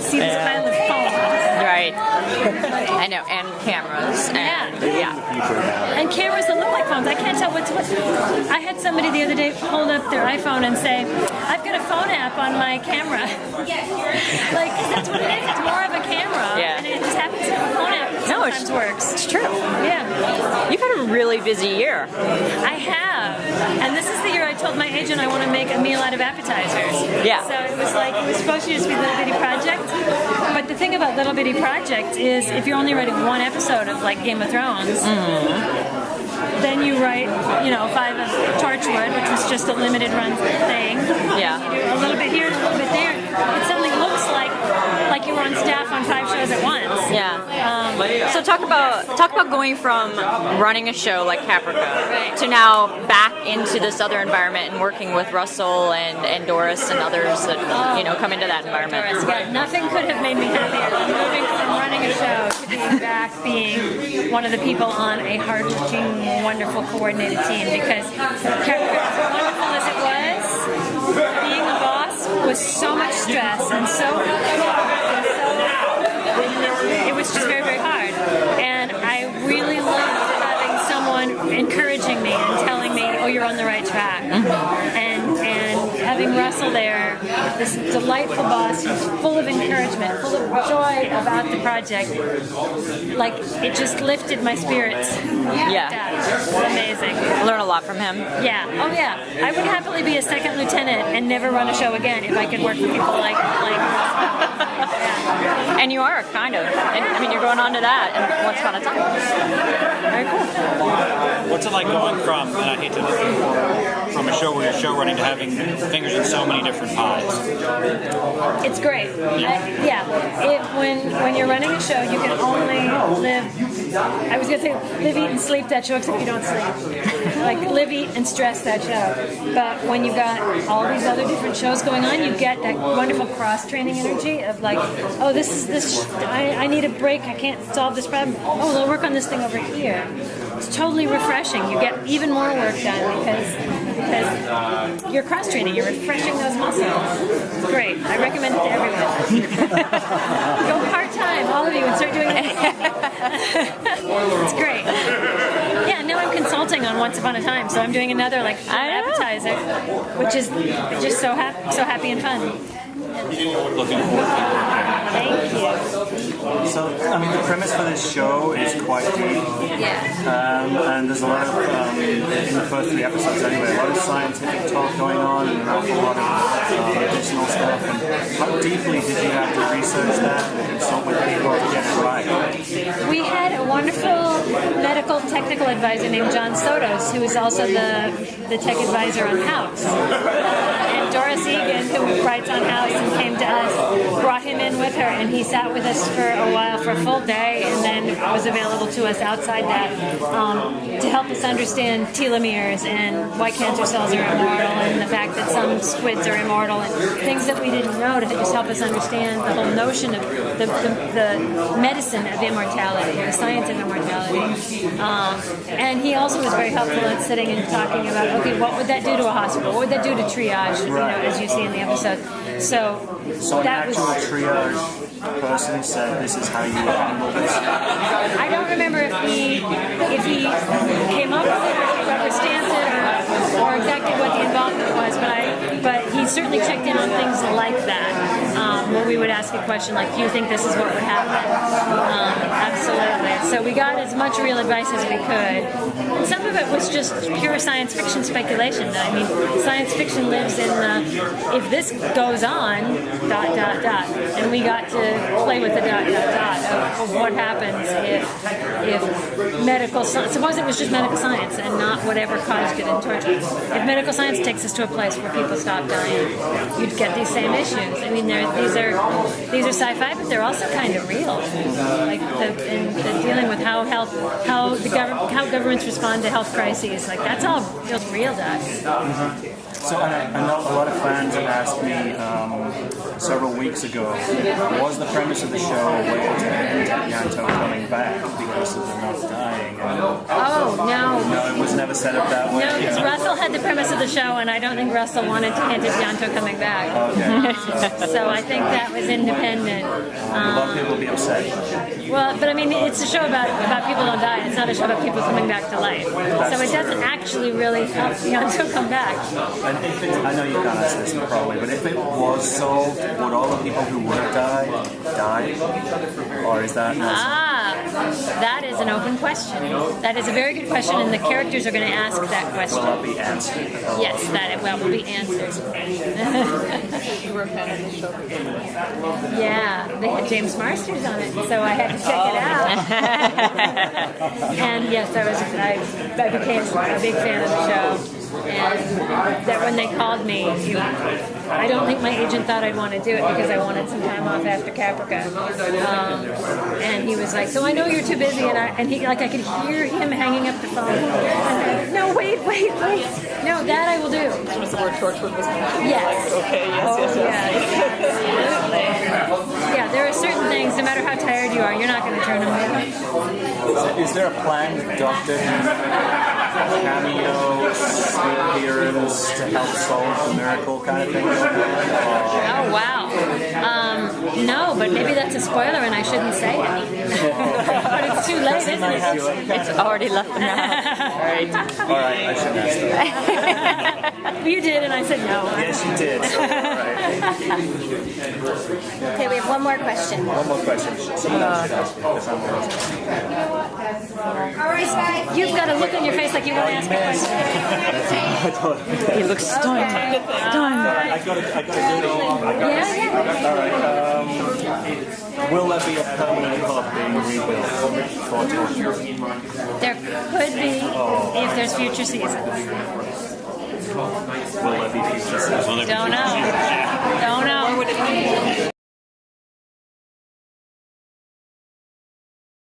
can see this pile of phones. Right. I know, and cameras. And cameras that look like phones. I can't tell what's what. I had somebody the other day hold up their iPhone and say, I've got a phone app on my camera. Like, that's what it is. It's more of a camera. Yeah. And it just happens to have a phone app that sometimes works. It's true. Yeah. You've had a really busy year. I have. And this is the year I told my agent I want to make a meal out of appetizers. Yeah. So it was like, it was supposed to just be Little Bitty Project. But the thing about Little Bitty Project is if you're only writing one episode of like Game of Thrones, then you write, 5 of Torchwood, which was just a limited run thing. Yeah. You do a little bit here, a little bit there. It suddenly looks like you were on staff on 5 shows at once. Yeah. So talk about going from running a show like Caprica to now back into this other environment and working with Russell and Doris and others that come into that environment. Doris, yeah, nothing could have made me happier than moving from running a show to being back being one of the people on a hard-working, wonderful, coordinated team. Because Caprica, as wonderful as it was, being a boss was so much stress and it was just very, very hard. And I really loved having someone encouraging me and telling me, oh, you're on the right track. And having Russell there, this delightful boss who's full of encouragement, full of joy about the project, like, it just lifted my spirits. Yeah. It was amazing. I learned a lot from him. Yeah. Oh, yeah. I would happily be a second lieutenant and never run a show again if I could work with people like yeah. And you are, kind of. And, you're going on to that and Once Upon a Time. Very cool. What's it like going from a show where you're show running to having fingers in so many different pies? It's great. When you're running a show, you can only live. I was gonna say live, eat, and sleep that show, except you don't sleep. Like live, eat, and stress that show. But when you've got all these other different shows going on, you get that wonderful cross-training energy of like, oh, this. I need a break. I can't solve this problem. Oh, we'll work on this thing over here. It's totally refreshing. You get even more work done because you're cross-training. You're refreshing those muscles. It's great. I recommend it to everyone. Go part-time, all of you, and start doing it. It's great. Yeah, now I'm consulting on Once Upon a Time, so I'm doing another appetizer, which is just so happy and fun. Looking forward to it. Thank you. So, the premise for this show is quite deep. Yeah. And there's a lot of, in the first 3 episodes anyway, a lot of scientific talk going on and an awful lot of medicinal stuff. And how deeply did you have to research that and consult with people to get it right? We had a wonderful medical technical advisor named John Sotos, who is also the tech advisor on House. And Doris Egan, who writes on House and came to us, brought him in with her, and he sat with us for a while, for a full day, and then was available to us outside that to help us understand telomeres and why cancer cells are immortal, and the fact that some squids are immortal, and things that we didn't know to just help us understand the whole notion of the medicine of immortality, the science of immortality. And he also was very helpful at sitting and talking about, okay, what would that do to a hospital? What would that do to triage, as you see in the episode? So that was... triage person said, this is how you handle this? I don't remember if he came up with it, or if he rubber stamped it, or exactly what the involvement was, but he certainly checked in on things like that, where we would ask a question like, do you think this is what would happen? Absolutely. So we got as much real advice as we could. And some of it was just pure science fiction speculation. Science fiction lives in the, if this goes on, ... And we got to play with the ... of what happens if medical science, suppose it was just medical science and not whatever caused it in Torchwood. If medical science takes us to a place where people stop dying, you'd get these same issues. These are sci-fi, but they're also kind of real. Like the dealing with how governments respond to health crises, like that all feels real to us. So I know a lot of fans have asked me several weeks ago, was the premise of the show a way to end Yanto coming back because of them not dying? Oh, no. No, it was was never set up that way. No, because Russell had the premise of the show, and I don't think Russell wanted to hint at Yanto coming back. Okay. So I think that was independent. A lot of people will be upset. Well, but I mean, it's a show about people don't die. It's not a show about people coming back to life. So it doesn't actually really help Yanto come back. And if it, I know you can't answer this probably, but if it was solved, would all the people who would have died die? Or is that That is an open question. That is a very good question, and the characters are going to ask that question. will that be answered? Yes, that it will be answered. You were a fan of the show. Yeah, they had James Marsters on it, so I had to check it out. And yes, I became a big fan of the show. And that when they called me, I don't think my agent thought I'd want to do it because I wanted some time off after Caprica. And he was like, "So I know you're too busy," and he I could hear him hanging up the phone. And no, wait. No, that I will do. Was the word Torchwood was mentioned? Yes. Okay, yes. Yeah, there are certain things, no matter how tired you are, you're not going to turn them down. Is there a planned Doctor Who cameo appearance to help solve the miracle kind of thing? Oh, wow. No, but maybe that's a spoiler and I shouldn't say it. But it's too late, isn't it? It's already left them out. Alright, I shouldn't ask that. You did, and I said no. Yes, you did. Okay, we have one more question. One more question. Someone else should ask because I'm going to. All right, guys. You've got a look on your face like you want to ask a question. He looks stunned. I got to do it. Yeah. All right. Will there be a permanent pub being rebuilt for Torchwood? There could be if there's future seasons. Will there be future